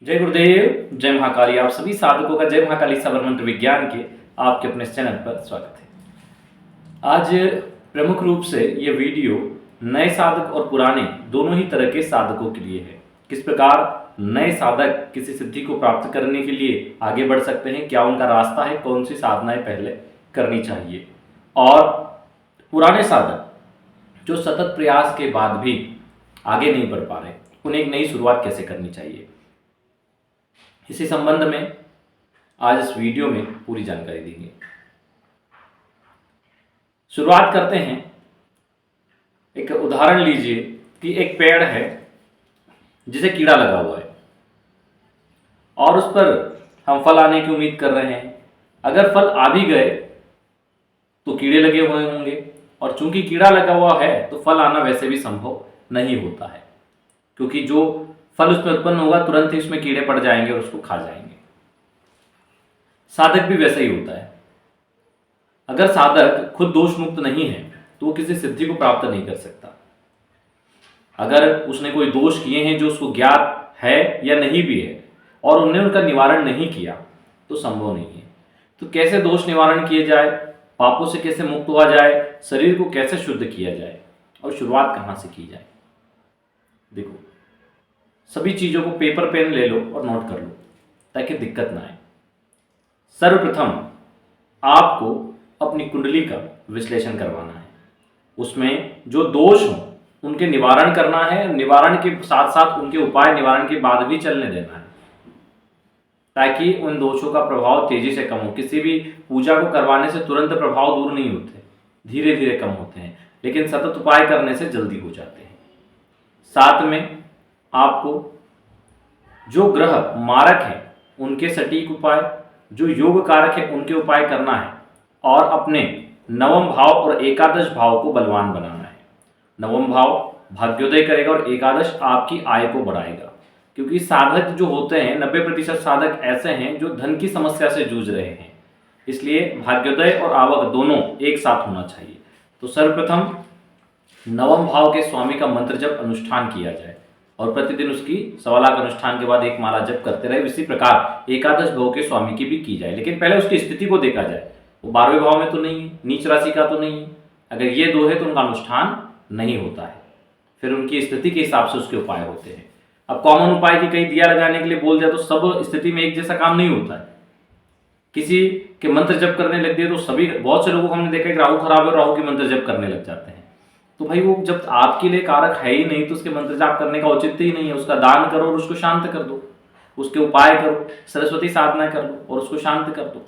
जय गुरुदेव, जय महाकाली। आप सभी साधकों का जय महाकाली सबर मंत्र विज्ञान के आपके अपने चैनल पर स्वागत है। आज प्रमुख रूप से ये वीडियो नए साधक और पुराने दोनों ही तरह के साधकों के लिए है। किस प्रकार नए साधक किसी सिद्धि को प्राप्त करने के लिए आगे बढ़ सकते हैं, क्या उनका रास्ता है, कौन सी साधनाएं पहले करनी चाहिए, और पुराने साधक जो सतत प्रयास के बाद भी आगे नहीं बढ़ पा रहे, उन्हें एक नई शुरुआत कैसे करनी चाहिए, इसी संबंध में आज इस वीडियो में पूरी जानकारी देंगे। शुरुआत करते हैं। एक उदाहरण लीजिए कि एक पेड़ है जिसे कीड़ा लगा हुआ है और उस पर हम फल आने की उम्मीद कर रहे हैं। अगर फल आ भी गए तो कीड़े लगे हुए होंगे, और चूंकि कीड़ा लगा हुआ है तो फल आना वैसे भी संभव नहीं होता है, क्योंकि जो फल उसमें उत्पन्न होगा तुरंत ही उसमें कीड़े पड़ जाएंगे और उसको खा जाएंगे। साधक भी वैसा ही होता है। अगर साधक खुद दोष मुक्त नहीं है तो वो किसी सिद्धि को प्राप्त नहीं कर सकता। अगर उसने कोई दोष किए हैं जो उसको ज्ञात है या नहीं भी है और उन्होंने उनका निवारण नहीं किया तो संभव नहीं है। तो कैसे दोष निवारण किए जाए, पापों से कैसे मुक्त हुआ जाए, शरीर को कैसे शुद्ध किया जाए और शुरुआत कहाँ से की जाए। देखो, सभी चीज़ों को पेपर पेन ले लो और नोट कर लो ताकि दिक्कत ना आए। सर्वप्रथम आपको अपनी कुंडली का विश्लेषण करवाना है। उसमें जो दोष हों उनके निवारण करना है, निवारण के साथ साथ उनके उपाय निवारण के बाद भी चलने देना है, ताकि उन दोषों का प्रभाव तेजी से कम हो। किसी भी पूजा को करवाने से तुरंत प्रभाव दूर नहीं होते, धीरे धीरे कम होते हैं, लेकिन सतत उपाय करने से जल्दी हो जाते हैं। साथ में आपको जो ग्रह मारक हैं उनके सटीक उपाय, जो योग कारक है उनके उपाय करना है, और अपने नवम भाव और एकादश भाव को बलवान बनाना है। नवम भाव भाग्योदय करेगा और एकादश आपकी आय को बढ़ाएगा, क्योंकि साधक जो होते हैं 90% साधक ऐसे हैं जो धन की समस्या से जूझ रहे हैं, इसलिए भाग्योदय और आवक दोनों एक साथ होना चाहिए। तो सर्वप्रथम नवम भाव के स्वामी का मंत्र जब अनुष्ठान किया जाए और प्रतिदिन उसकी 1.25 लाख अनुष्ठान के बाद एक माला जप करते रहे। इसी प्रकार एकादश भाव के स्वामी की भी की जाए, लेकिन पहले उसकी स्थिति को देखा जाए। वो 12वें भाव में तो नहीं है, नीच राशि का तो नहीं है। अगर ये दो है तो उनका अनुष्ठान नहीं होता है, फिर उनकी स्थिति के हिसाब से उसके उपाय होते हैं। अब कॉमन उपाय की कहीं दिया लगाने के लिए बोल दिया तो सब स्थिति में एक जैसा काम नहीं होता है। किसी के मंत्र जप करने लग दिए तो सभी, बहुत से लोगों को हमने देखा कि राहु खराब है, राहु के मंत्र जप करने लग जाते हैं। तो भाई वो जब आपके लिए कारक है ही नहीं तो उसके मंत्र जाप करने का औचित्य ही नहीं है। उसका दान करो और उसको शांत कर दो, उसके उपाय करो, सरस्वती साधना कर लो और उसको शांत कर दो।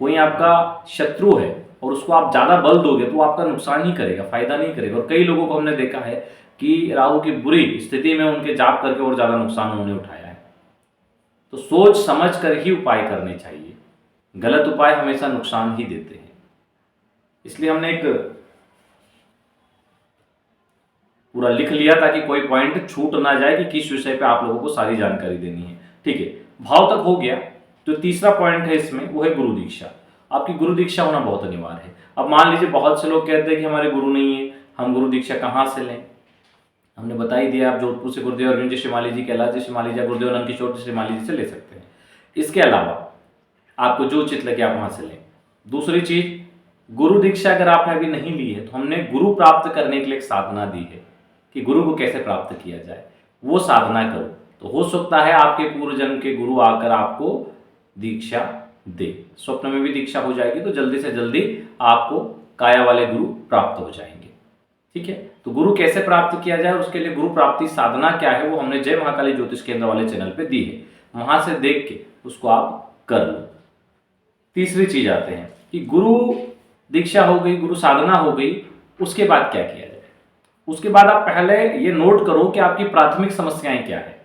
कोई आपका शत्रु है और उसको आप ज़्यादा बल दोगे तो आपका नुकसान ही करेगा, फायदा नहीं करेगा। और कई लोगों को हमने देखा है कि राहु की बुरी स्थिति में उनके जाप करके और ज़्यादा नुकसान उन्होंने उठाया है। तो सोच समझ कर ही उपाय करने चाहिए, गलत उपाय हमेशा नुकसान ही देते हैं। इसलिए हमने एक पूरा लिख लिया ताकि कोई पॉइंट छूट ना जाए कि किस विषय पे आप लोगों को सारी जानकारी देनी है। ठीक है, भाव तक हो गया। तो तीसरा पॉइंट है इसमें, वो है गुरु दीक्षा। आपकी गुरु दीक्षा होना बहुत अनिवार्य है। अब मान लीजिए बहुत से लोग कहते हैं कि हमारे गुरु नहीं है, हम गुरु दीक्षा कहाँ से लें। हमने बता ही दिया, आप जोधपुर से गुरुदेव अरविंद जी श्रीमाली जी, कैलाश जी श्रीमाली जी, गुरुदेव नंद किशोर जी श्रीमाली जी से ले सकते हैं। इसके अलावा आपको जो उचित लगे आप वहाँ से लें। दूसरी चीज, गुरु दीक्षा अगर आपने अभी नहीं ली है तो हमने गुरु प्राप्त करने के लिए एक साधना दी है कि गुरु को कैसे प्राप्त किया जाए। वो साधना करो तो हो सकता है आपके पूर्व जन्म के गुरु आकर आपको दीक्षा दे। स्वप्न में भी दीक्षा हो जाएगी तो जल्दी से जल्दी आपको काया वाले गुरु प्राप्त हो जाएंगे। ठीक है, तो गुरु कैसे प्राप्त किया जाए, उसके लिए गुरु प्राप्ति साधना क्या है, वो हमने जय महाकाली ज्योतिष केंद्र वाले चैनल पे दी है, वहां से देख के उसको आप कर लो। तीसरी चीज आते हैं कि गुरु दीक्षा हो गई, गुरु साधना हो गई, उसके बाद क्या किया जाए। उसके बाद आप पहले ये नोट करो कि आपकी प्राथमिक समस्याएं क्या है।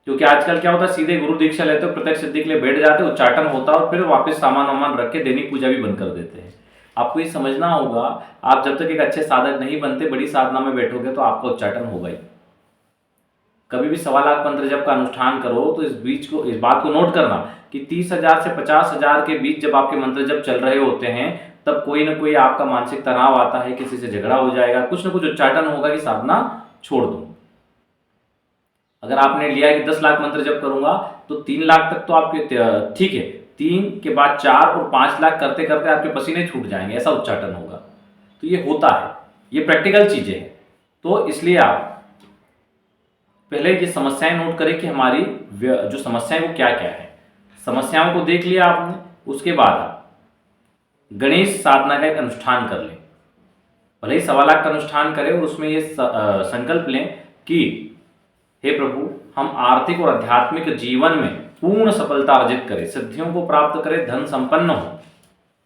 क्योंकि आजकल क्या होता है, सीधे गुरु दीक्षा लेते हो, प्रत्यक्ष सिद्धि के लिए बैठ जाते हो, उच्चाटन होता है और फिर वापस सामान वामान रख के दैनिक पूजा भी बंद कर देते हैं। आपको ये समझना होगा, आप जब तक एक अच्छे साधक नहीं बनते, बड़ी साधना में बैठोगे तो आपका उच्चाटन होगा ही। कभी भी 1.25 लाख मंत्र जप का अनुष्ठान करो तो इस बात को नोट करना कि 30,000 से 50,000 के बीच जब आपके मंत्र जप चल रहे होते हैं तब कोई ना कोई आपका मानसिक तनाव आता है, किसी से झगड़ा हो जाएगा, कुछ ना कुछ उच्चाटन होगा कि साधना छोड़ दूं। अगर आपने लिया है कि 10 लाख मंत्र जप करूंगा तो 3 लाख तक तो आपके ठीक है, 3 के बाद 4 और 5 लाख करते करते आपके पसीने छूट जाएंगे, ऐसा उच्चाटन होगा। तो ये होता है, ये प्रैक्टिकल चीजें हैं। तो इसलिए आप पहले ये समस्याएं नोट करें कि हमारी जो समस्याएं वो क्या क्या है। समस्याओं को देख लिया आपने, उसके बाद आप गणेश साधना का एक अनुष्ठान कर लें। भले ही 1.25 लाख का अनुष्ठान करें और उसमें ये संकल्प लें कि हे प्रभु, हम आर्थिक और आध्यात्मिक जीवन में पूर्ण सफलता अर्जित करें, सिद्धियों को प्राप्त करें, धन संपन्न हो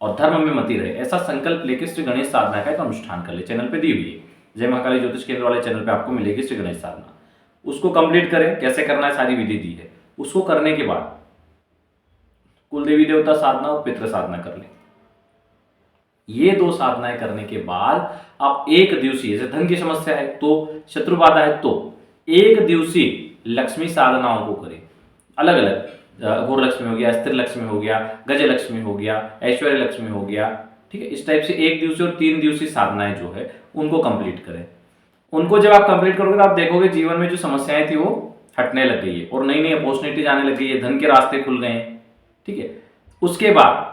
और धर्म में मती रहे। ऐसा संकल्प लेकर श्री गणेश साधना का एक अनुष्ठान कर ले। चैनल पे दी हुई है, जय महाकाली ज्योतिष केंद्र वाले चैनल पे आपको मिलेगी श्री गणेश साधना। उसको कंप्लीट करें, कैसे करना है सारी विधि दी है। उसको करने के बाद कुल देवी देवता साधना और पितृ साधना कर लें। ये 2 साधनाएं करने के बाद आप एक दिवसीय, जैसे धन की समस्या है तो, शत्रु बाधा है तो, एक दिवसीय लक्ष्मी साधनाओं को करें। अलग अलग, घोर लक्ष्मी हो गया, स्थिर लक्ष्मी हो गया, गज लक्ष्मी हो गया, ऐश्वर्य लक्ष्मी हो गया, ठीक है। इस टाइप से 1 दिवसीय और 3 दिवसीय साधनाएं जो है उनको कंप्लीट करें। उनको जब आप कंप्लीट करोगे तो आप देखोगे जीवन में जो समस्याएं थी वो हटने लग गई है और नई नई अपॉर्चुनिटीज आने लग गई है, धन के रास्ते खुल गए हैं, ठीक है। उसके बाद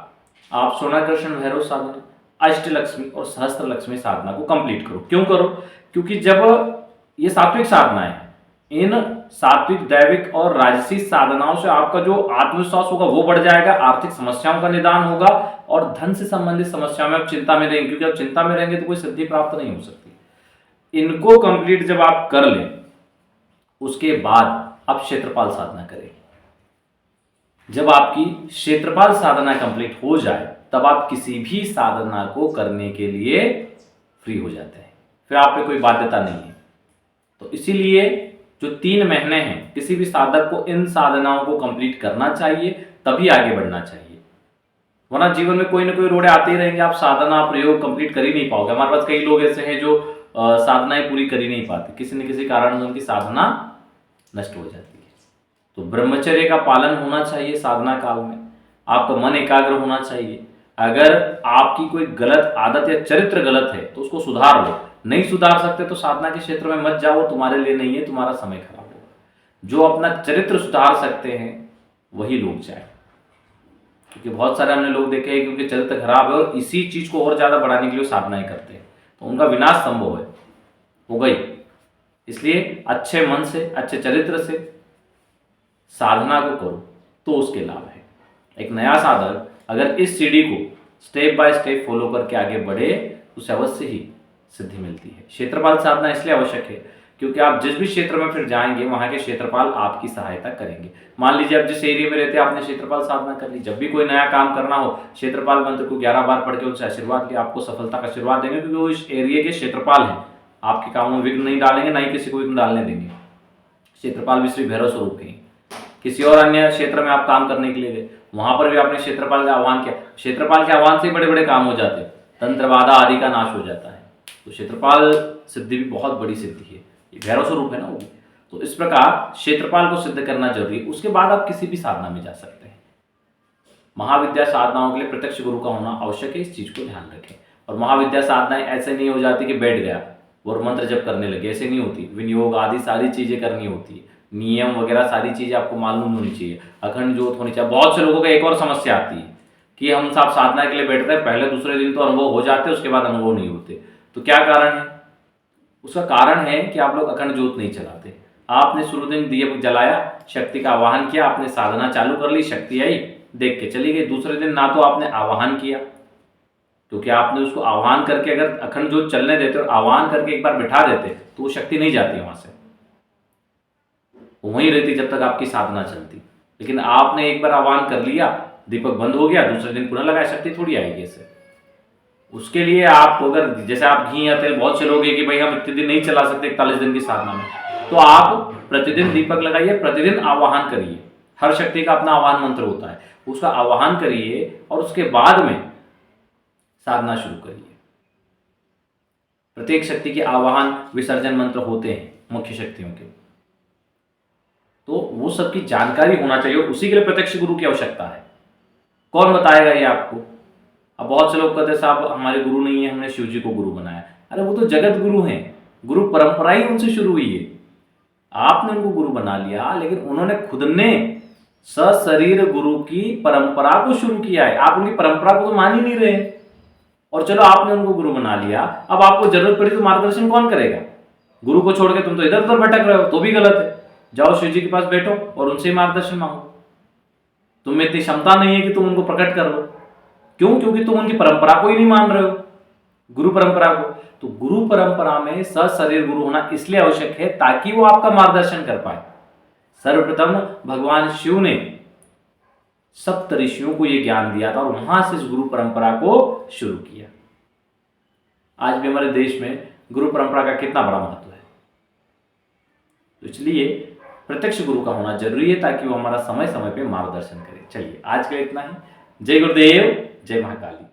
आप सोनाकृष्ण भैरव साधना, अष्टलक्ष्मी और सहस्त्र लक्ष्मी साधना को कंप्लीट करो। क्यों करो? क्योंकि जब ये सात्विक साधनाएं हैं, इन सात्विक, दैविक और राजसी साधनाओं से आपका जो आत्मविश्वास होगा वो बढ़ जाएगा, आर्थिक समस्याओं का निदान होगा और धन से संबंधित समस्याओं में आप चिंता में रहेंगे, क्योंकि आप चिंता में रहेंगे तो कोई सिद्धि प्राप्त नहीं हो सकती। इनको कंप्लीट जब आप कर लें, उसके बाद आप क्षेत्रपाल साधना करें। जब आपकी क्षेत्रपाल साधना कंप्लीट हो जाए तब आप किसी भी साधना को करने के लिए फ्री हो जाते हैं, फिर आप पे कोई बाध्यता नहीं है। तो इसीलिए जो 3 महीने हैं, किसी भी साधक को इन साधनाओं को कंप्लीट करना चाहिए, तभी आगे बढ़ना चाहिए। वरना जीवन में कोई ना कोई रोड़े आते ही रहेंगे, आप साधना प्रयोग कंप्लीट कर ही नहीं पाओगे। हमारे पास कई लोग ऐसे हैं जो साधनाएं पूरी कर ही नहीं पाते, किसी न किसी कारण उनकी साधना नष्ट हो जाती है। तो ब्रह्मचर्य का पालन होना चाहिए साधना काल में, आपका मन एकाग्र होना चाहिए। अगर आपकी कोई गलत आदत या चरित्र गलत है तो उसको सुधार लो, नहीं सुधार सकते तो साधना के क्षेत्र में मत जाओ, तुम्हारे लिए नहीं है, तुम्हारा समय खराब होगा। जो अपना चरित्र सुधार सकते हैं वही लोग जाए, क्योंकि बहुत सारे हमने लोग देखे हैं क्योंकि चरित्र खराब है और इसी चीज को और ज्यादा बढ़ाने के लिए साधनाएं करते हैं, तो उनका विनाश संभव है, हो गई। इसलिए अच्छे मन से, अच्छे चरित्र से साधना को करो तो उसके लाभ है। एक नया साधक अगर इस सीढ़ी को स्टेप बाय स्टेप फॉलो करके आगे बढ़े तो उसे अवश्य ही सिद्धि मिलती है। क्षेत्रपाल साधना इसलिए आवश्यक है क्योंकि आप जिस भी क्षेत्र में फिर जाएंगे वहां के क्षेत्रपाल आपकी सहायता करेंगे। मान लीजिए आप जिस एरिया में रहते हैं, आपने क्षेत्रपाल साधना कर ली, जब भी कोई नया काम करना हो क्षेत्रपाल मंत्र को 11 बार पढ़ के उनसे आशीर्वाद लिया, आपको सफलता का आशीर्वाद देंगे, क्योंकि वो इस एरिया के क्षेत्रपाल हैं। आपके कामों में विघ्न नहीं डालेंगे, ना ही किसी को विघ्न डालने देंगे। क्षेत्रपाल भी श्री भैरव स्वरूप के। किसी और अन्य क्षेत्र में आप काम करने के लिए गए, वहां पर भी आपने क्षेत्रपाल का आह्वान किया, क्षेत्रपाल के आह्वान से ही बड़े बड़े काम हो जाते हैं, तंत्र बाधा आदि का नाश हो जाता है। तो क्षेत्रपाल सिद्धि भी बहुत बड़ी सिद्धि है, ये भैरव स्वरूप है ना वो। तो इस प्रकार क्षेत्रपाल को सिद्ध करना जरूरी है। उसके बाद आप किसी भी साधना में जा सकते हैं। महाविद्या साधनाओं के लिए प्रत्यक्ष गुरु का होना आवश्यक है, इस चीज को ध्यान रखें। और महाविद्या साधनाएं ऐसे नहीं हो जाती कि बैठ गया और मंत्र जप करने लगे, ऐसे नहीं होती। विनियोग आदि सारी चीजें करनी होती है, नियम वगैरह सारी चीजें आपको मालूम होनी चाहिए, अखंड ज्योत होनी चाहिए। बहुत से लोगों का एक और समस्या आती है कि हम सब साधना के लिए बैठते हैं, पहले दूसरे दिन तो अनुभव हो जाते हैं, उसके बाद अनुभव नहीं होते। तो क्या कारण है? उसका कारण है कि आप लोग अखंड ज्योत नहीं चलाते। आपने शुरू दिन दीप जलाया, शक्ति का आवाहन किया, आपने साधना चालू कर ली, शक्ति आई, देख के चली गई। दूसरे दिन ना तो आपने आवाहन किया, क्योंकि आपने उसको आह्वान करके अगर अखंड ज्योत चलने देते और आह्वान करके एक बार बिठा देते तो वो शक्ति नहीं जाती वहां से, वहीं रहती जब तक आपकी साधना चलती। लेकिन आपने एक बार आह्वान कर लिया, दीपक बंद हो गया, दूसरे दिन पुनः लगाया, शक्ति थोड़ी आएगी ऐसे। उसके लिए आप अगर जैसे आप घी या तेल, बहुत से लोग हैं कि भाई हम इतने दिन नहीं चला सकते 41 दिन की साधना में, तो आप प्रतिदिन दीपक लगाइए, प्रतिदिन आह्वान करिए। हर शक्ति का अपना आह्वान मंत्र होता है, उसका आह्वान करिए और उसके बाद में साधना शुरू करिए। प्रत्येक शक्ति के आवाहन विसर्जन मंत्र होते हैं मुख्य शक्तियों के, तो वो सबकी जानकारी होना चाहिए और उसी के लिए प्रत्यक्ष गुरु की आवश्यकता है। कौन बताएगा ये आपको? अब बहुत से लोग कहते हैं साहब हमारे गुरु नहीं है, हमने शिव जी को गुरु बनाया। अरे वो तो जगत गुरु हैं, गुरु परंपरा ही उनसे शुरू हुई है। आपने उनको गुरु बना लिया, लेकिन उन्होंने खुद ने सशरीर गुरु की परंपरा को शुरू किया है। आप उनकी परंपरा को तो मान ही नहीं रहे। और चलो आपने उनको गुरु बना लिया, अब आपको जरूरत पड़ी तो मार्गदर्शन कौन करेगा? गुरु को छोड़ के तुम तो इधर उधर भटक रहे हो, तो भी गलत है। जाओ शिव जी के पास बैठो और उनसे ही मार्गदर्शन मांगो। तुम में इतनी क्षमता नहीं है कि तुम उनको प्रकट कर लो। क्यों? क्योंकि तुम उनकी परंपरा को ही नहीं मान रहे हो, गुरु परंपरा को। तो गुरु परंपरा में सशरीर गुरु होना इसलिए आवश्यक है ताकि वो आपका मार्गदर्शन कर पाए। सर्वप्रथम भगवान शिव ने सप्त ऋषियों को यह ज्ञान दिया था और वहां से इस गुरु परंपरा को शुरू किया। आज भी हमारे देश में गुरु परंपरा का कितना बड़ा महत्व है। तो इसलिए प्रत्यक्ष गुरु का होना जरूरी है ताकि वो हमारा समय समय पे मार्गदर्शन करे। चलिए आज का इतना ही। जय गुरुदेव, जय महाकाली।